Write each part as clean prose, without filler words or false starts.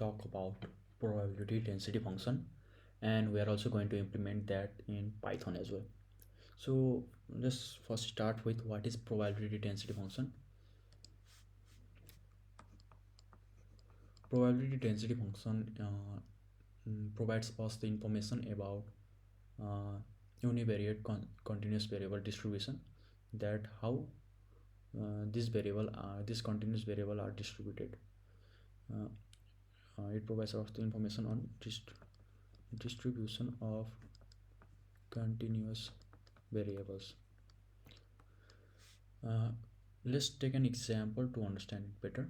talk about probability density function, and we are also going to implement that in Python as well. So let's first start with what is probability density function. Probability density function provides us the information about univariate continuous variable distribution, that how this continuous variable are distributed. It provides us the information on distribution of continuous variables. Let's take an example to understand it better.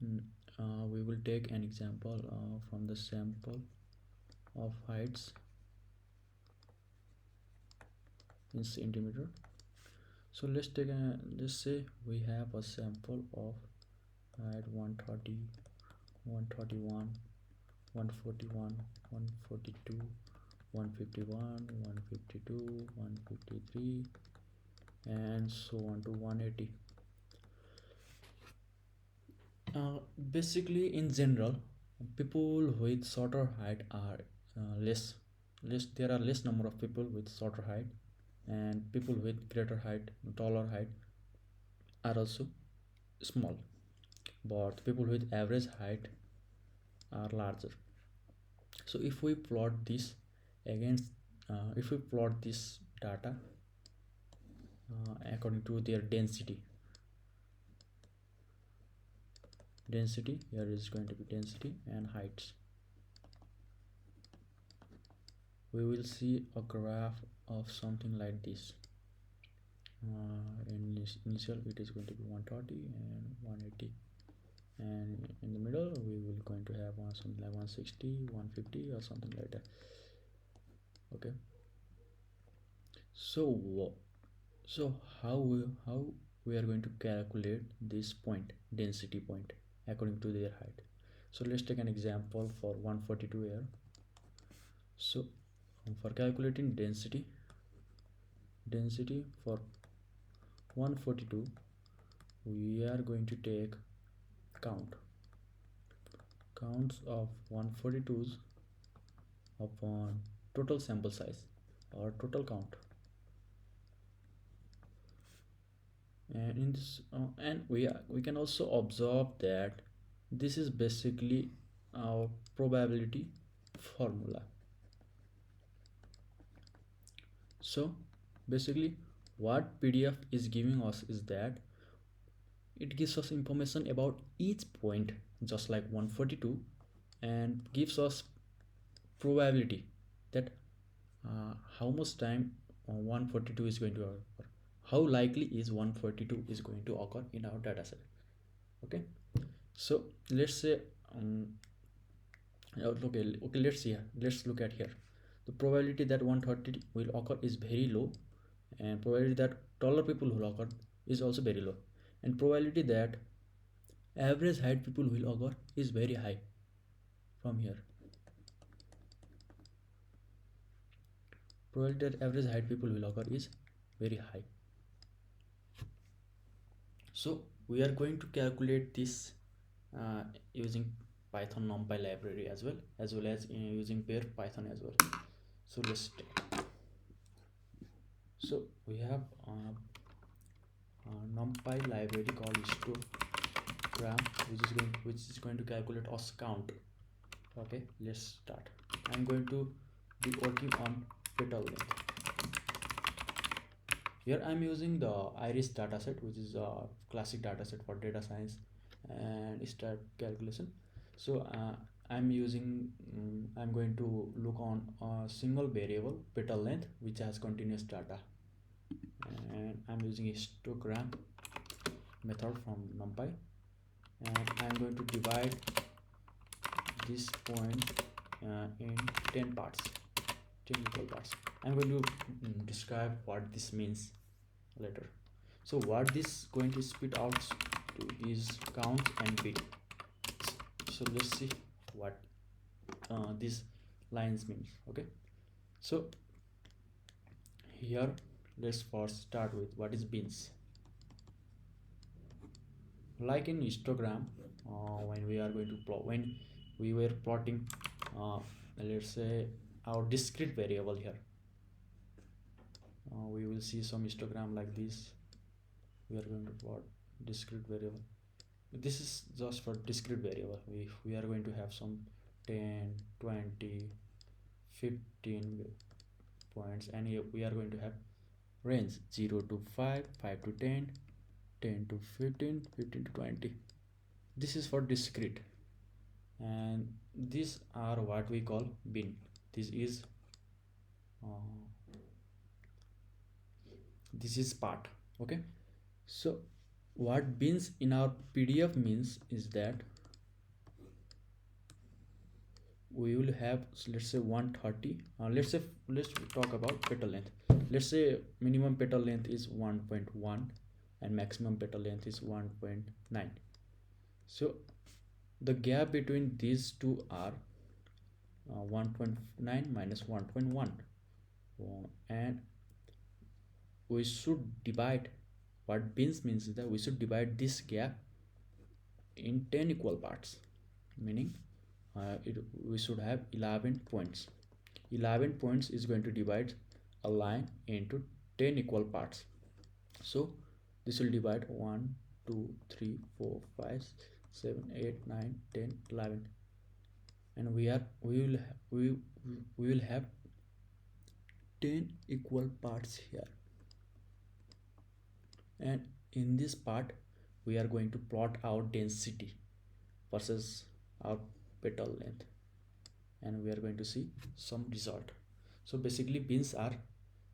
We will take an example from the sample of heights in centimeter. So let's say we have a sample of height 130, 131, 141, 142, 151, 152, 153, and so on to 180. Basically, in general, people with shorter height are less. There are less number of people with shorter height, and people with greater height, taller height, are also small. But people with average height are larger. So if we plot this against, if we plot this data according to their density, here is going to be density and heights, we will see a graph of something like this. In initial it is going to be 130 and 180, and in the middle we will going to have something like 160, 150 or something like that. Okay, so how we are going to calculate this point, density point, according to their height. So let's take an example for 142 here. So for calculating density for 142, we are going to take counts of 142s upon total sample size or total count, and in this and we can also observe that this is basically our probability formula. So basically what PDF is giving us is that it gives us information about each point, just like 142, and gives us probability that how much time 142 is going to occur, how likely is 142 is going to occur in our data set. Okay, so let's say okay, let's look at here. The probability that 130 will occur is very low, and probability that taller people will occur is also very low, and probability that average height people will occur is very high. From here, probability that average height people will occur is very high. So we are going to calculate this using Python NumPy library as well as using pure Python as well. So let's take. So we have NumPy library called histogram, which is going to calculate us count. Okay, let's start. I'm going to be working on petal length. Here I'm using the iris dataset, which is a classic dataset for data science and stat calculation. So I'm going to look on a single variable, petal length, which has continuous data, and I'm using histogram method from NumPy, and I'm going to divide this point in 10 equal parts. I'm going to describe what this means later. So what this going to spit out to is counts and bit. So let's see what these lines means. Okay, so here let's first start with what is bins. like in histogram, when we are going to plot, when we were plotting, let's say our discrete variable here, we will see some histogram like this. We are going to plot discrete variable. This is just for discrete variable. We are going to have some 10, 20, 15 points, and here we are going to have range 0 to 5, 5 to 10, 10 to 15, 15 to 20. This is for discrete, and these are what we call bin. Uh, this is part. Okay, so what bins in our PDF means is that we will have, let's say 130, let's talk about petal length. Let's say minimum petal length is 1.1 and maximum petal length is 1.9. so the gap between these two are 1.9 minus 1.1, and we should divide, what bins means is that we should divide this gap in 10 equal parts, meaning we should have 11 points. 11 points is going to divide a line into 10 equal parts. So this will divide 1 2 3 4 5 7 8 9 10 11, and we will have 10 equal parts here. And in this part we are going to plot our density versus our petal length, and we are going to see some result. So basically bins are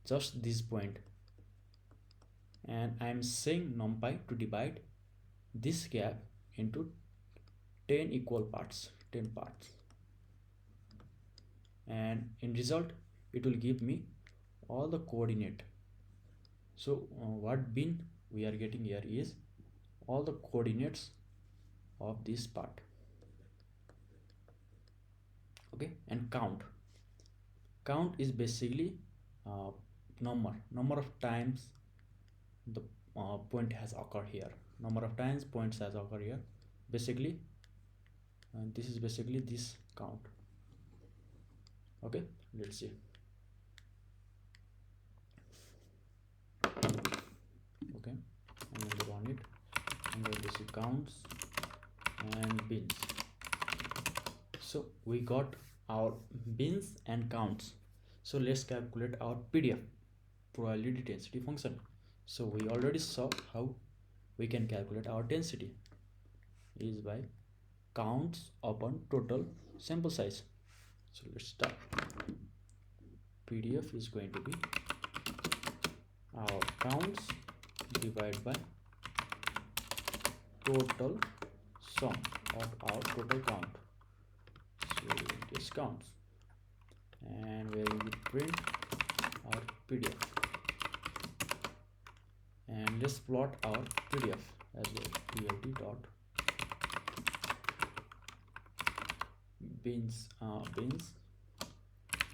just this point, and I am saying NumPy to divide this gap into 10 equal parts, 10 parts, and in result it will give me all the coordinate. So what bin we are getting here is all the coordinates of this part. Okay, and count is basically number of times the point has occurred here, number of times points has occurred here basically, and this is basically this count. Okay, let's see. Okay, I'm going to run it. I'm going to see counts and bins. So we got our bins and counts. So let's calculate our PDF, probability density function. So we already saw how we can calculate our density is by counts upon total sample size. So let's start. PDF is going to be our counts divided by total sum of our total count. So this counts, and we will print our PDF, and let's plot our PDF as well. plt dot bins,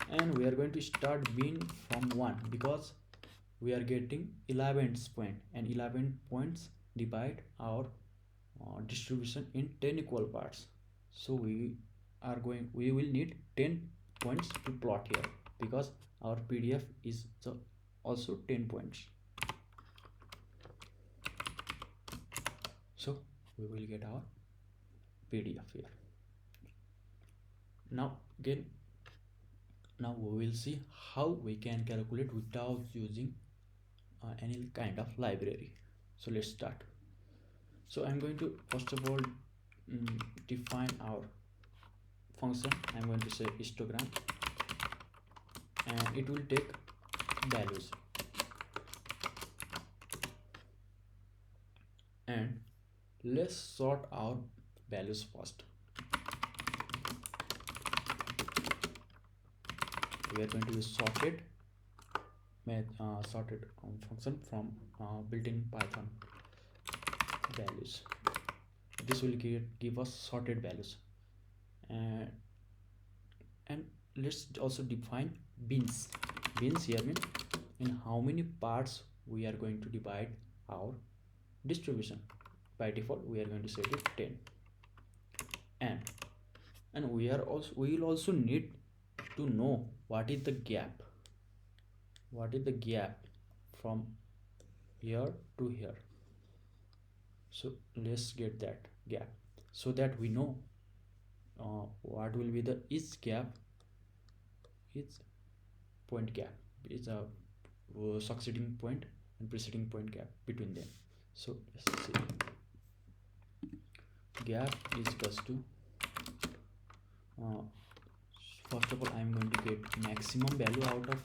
and we are going to start bin from 1 because we are getting 11th point, and 11 points divide our distribution in 10 equal parts. So we will need 10 points to plot here because our PDF is also 10 points. So we will get our PDF here. Now we will see how we can calculate without using any kind of library. So let's start. So I'm going to first of all define our function. I'm going to say histogram, and it will take values, and let's sort our values first. We are going to use sorted function from built-in Python values. This will give us sorted values, and let's also define bins. Bins here mean in how many parts we are going to divide our distribution. by default we are going to set it 10. And we will also need to know what is the gap from here to here. So let's get that gap so that we know what will be the each point gap is a succeeding point and preceding point gap between them. So let's see, gap is equals to first of all I'm going to get maximum value out of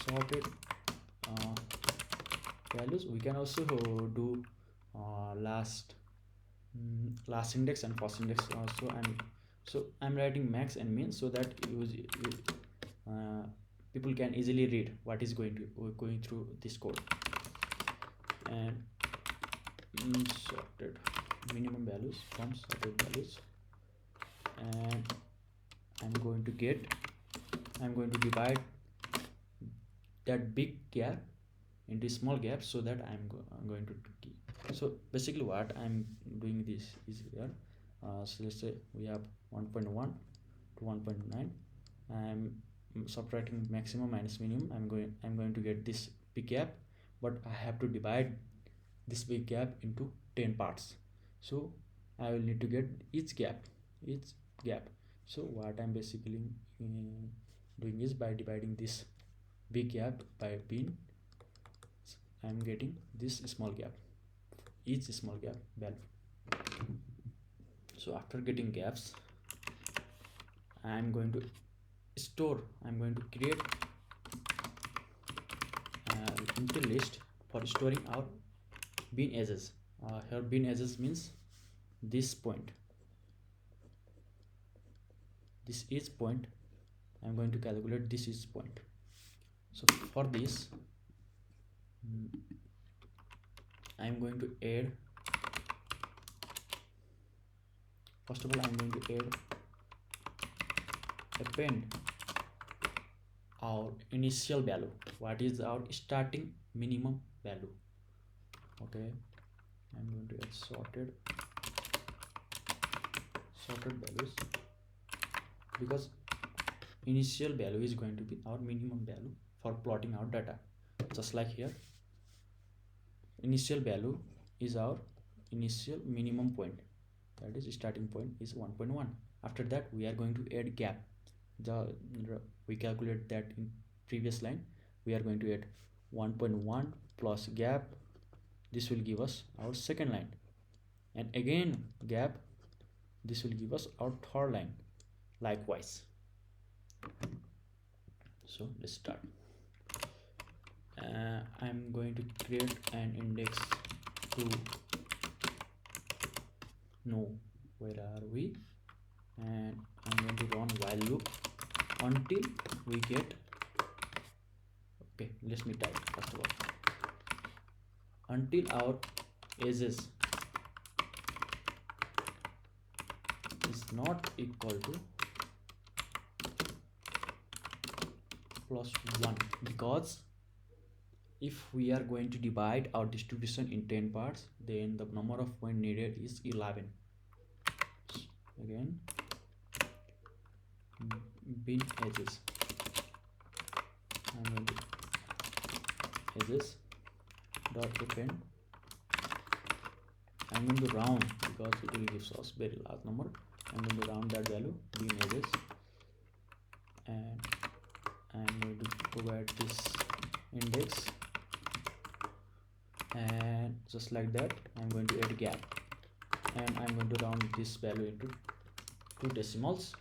sorted values. We can also do last index and first index also. I'm writing max and min so that people can easily read what is going through this code. And sorted minimum values from sorted values, and I'm going to divide that big gap into small gaps so that I'm going to keep. So basically what I'm doing this is here, so let's say we have 1.1 to 1.9. I'm subtracting maximum minus minimum. I'm going to get this big gap, but I have to divide this big gap into 10 parts. So I will need to get each gap. So what I'm basically doing is, by dividing this big gap by bin, I'm getting this small gap, each small gap value. So after getting gaps, I'm going to create empty list for storing our bin edges. Here bin edges means this point, this is point. I'm going to calculate this is point. So for this I'm going to add, first of all I'm going to append our initial value, what is our starting minimum value. Okay, I'm going to add sorted values, because initial value is going to be our minimum value for plotting our data. Just like here, initial value is our initial minimum point, that is starting point is 1.1. After that we are going to add gap. We calculate that in previous line. We are going to add 1.1 plus gap. This will give us our second line, and again gap. This will give us our third line, likewise. So let's start. I'm going to create an index to know where are we, and I'm going to run while loop until we get, okay, let me type first of all, until our edges is not equal to plus 1, because if we are going to divide our distribution in 10 parts, then the number of points needed is 11. So again, bin edges, I'm going to edges dot append. I'm going to round because it will give us very large number. I'm going to round that value, bin edges, and I'm going to provide this index, and just like that I'm going to add gap, and I'm going to round this value into 2 decimals.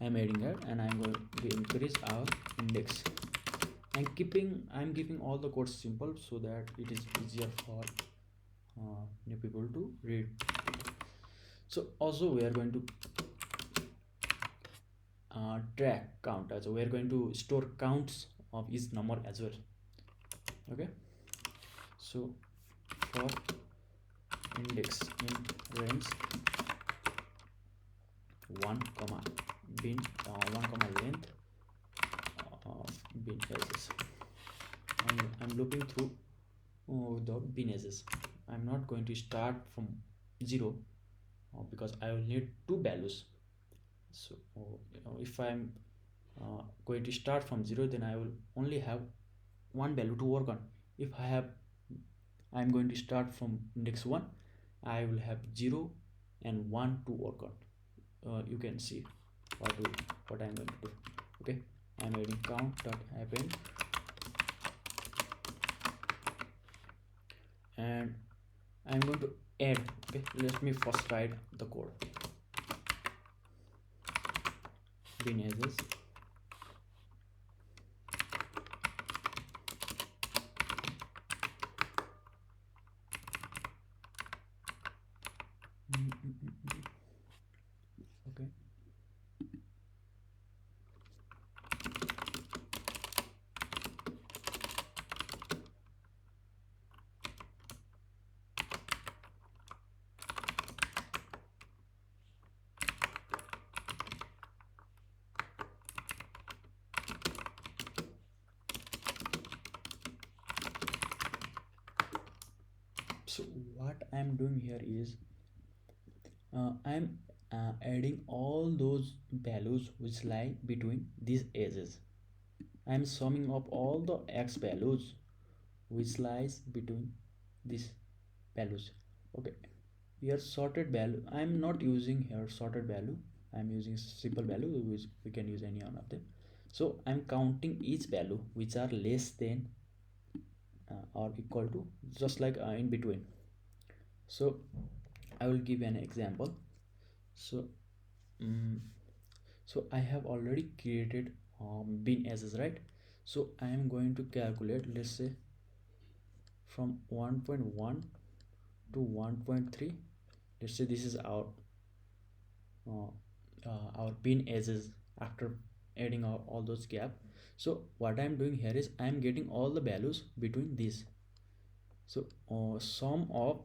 I'm adding that, and I'm going to increase our index. I'm keeping all the codes simple so that it is easier for new people to read. So also we are going to track count, as we are going to store counts of each number as well. Okay, so for index in range 1 comma bin 1 comma length of bin edges, and I'm looping through the bin edges. I'm not going to start from 0, because I will need two values. So if I'm going to start from 0, then I will only have one value to work on. If I'm going to start from index 1, I will have 0 and 1 to work on. You can see what I'm going to do. Okay, I'm adding count.append, and I'm going to add. Okay, let me first write the code. Bin edges, okay. So what I'm doing here is I'm adding all those values which lie between these edges. I'm summing up all the x values which lies between these values. Okay, here sorted value, I'm not using here sorted value, I'm using simple value, which we can use any one of them. So I'm counting each value which are less than or equal to, just like in between. So I will give an example. So um, so I have already created bin edges, right? So I am going to calculate, let's say from 1.1 to 1.3. Let's say this is uh, our bin edges after adding all those gap. So what I'm doing here is I'm getting all the values between these. So sum of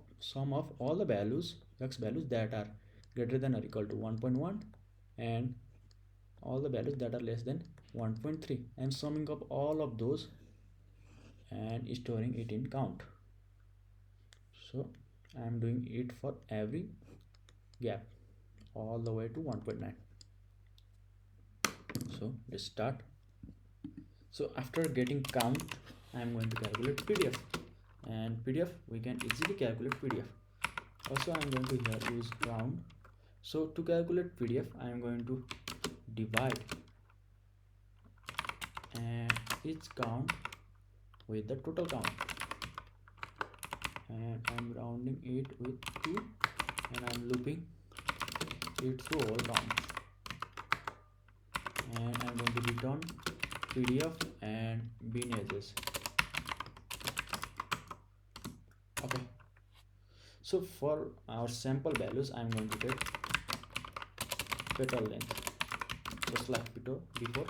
all the values, x values that are greater than or equal to 1.1, and all the values that are less than 1.3. I'm summing up all of those and storing it in count. So I'm doing it for every gap all the way to 1.9. So let's start. So after getting count, I'm going to calculate PDF, and PDF we can easily calculate PDF. Also I'm going to here use round. So to calculate PDF, I'm going to divide and each count with the total count, and I'm rounding it with 2, and I'm looping it through all counts, and I'm going to return PDF and bin edges. Okay, so for our sample values, I'm going to take petal length, just like before.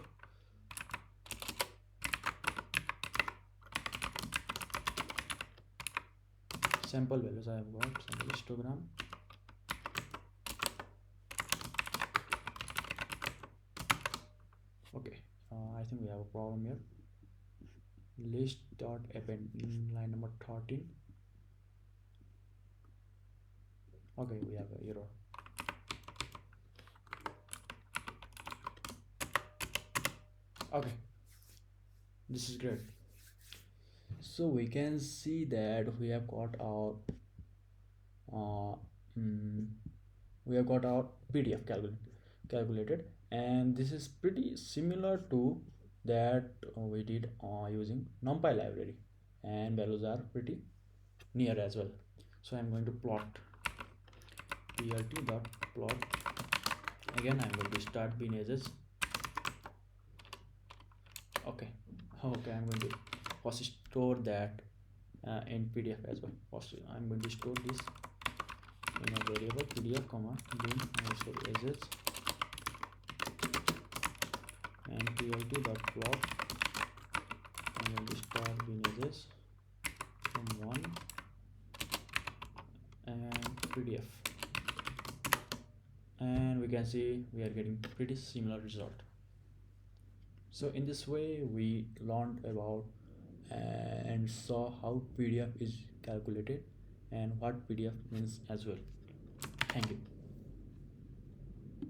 Sample values I have got some histogram. Okay, I think we have a problem here. List.append line number 13. Okay, we have an error. Okay, this is great. So we can see that we have got our uh, mm, PDF calculated, and this is pretty similar to that we did using NumPy library, and values are pretty near as well. So I'm going to plot plt.plot. Again I'm going to start bin edges. Okay, I'm going to first store that in PDF as well. First I'm going to store this in a variable PDF comma bin edges, and plt.plot. I'm going to start bin edges from 1 and PDF, and we can see we are getting pretty similar result. So in this way we learned about and saw how PDF is calculated, and what PDF means as well. Thank you.